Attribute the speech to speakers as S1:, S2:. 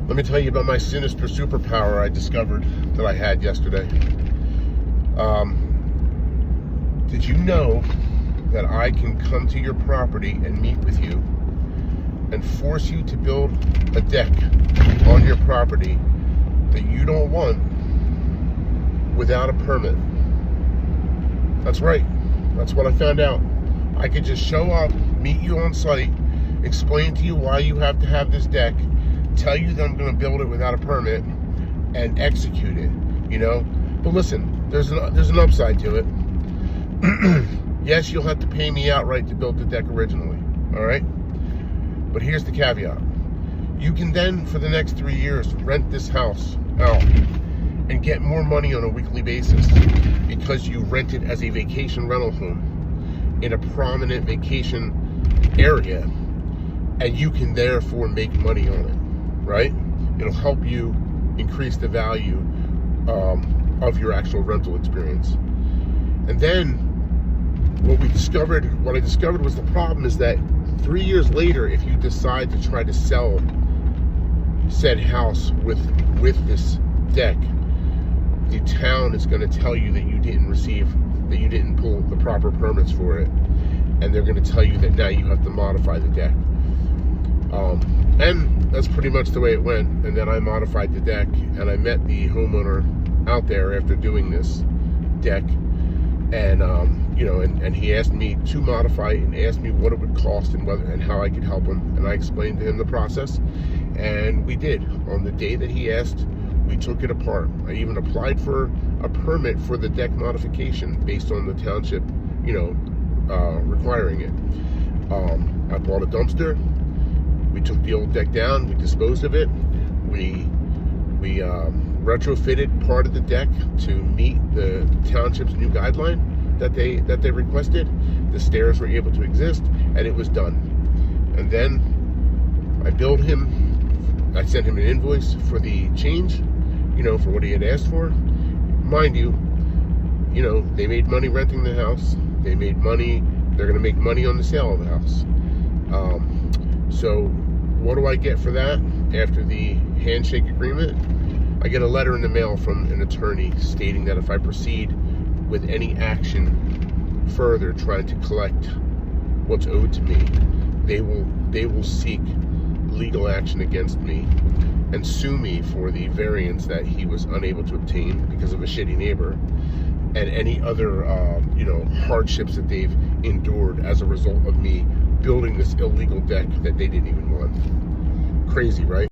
S1: Let me tell you about my sinister superpower I discovered that I had yesterday. Did you know that I can come to your property and meet with you and force you to build a deck on your property that you don't want without a permit? That's right. That's what I found out. I could just show up, meet you on site, explain to you why you have to have this deck, tell you that I'm going to build it without a permit, and execute it, you know? But listen, there's an upside to it. Yes, you'll have to pay me outright to build the deck originally, all right? But here's the caveat. You can then, for the next 3 years, rent this house out and get more money on a weekly basis because you rent it as a vacation rental home in a prominent vacation area, and you can therefore make money on it, right? It'll help you increase the value of your actual rental experience. And then what I discovered was the problem is that 3 years later, if you decide to try to sell said house with this deck, the town is going to tell you that you didn't pull the proper permits for it, and they're going to tell you that now you have to modify the deck. And that's pretty much the way it went. And then I modified the deck, and I met the homeowner out there after doing this deck, and and he asked me to modify it and asked me what it would cost and how I could help him, and I explained to him the process, and we did. On the day that he asked, we took it apart. I even applied for a permit for the deck modification based on the township, requiring it. I bought a dumpster. We took the old deck down. We disposed of it. We retrofitted part of the deck to meet the township's new guideline that they requested. The stairs were able to exist, and it was done. And then I sent him an invoice for the change, for what he had asked for. Mind you, they made money renting the house. They made money. They're going to make money on the sale of the house. So what do I get for that after the handshake agreement? I get a letter in the mail from an attorney stating that if I proceed with any action further trying to collect what's owed to me, they will seek legal action against me and sue me for the variance that he was unable to obtain because of a shitty neighbor, and any other hardships that they've endured as a result of me building this illegal deck that they didn't even want. Crazy, right?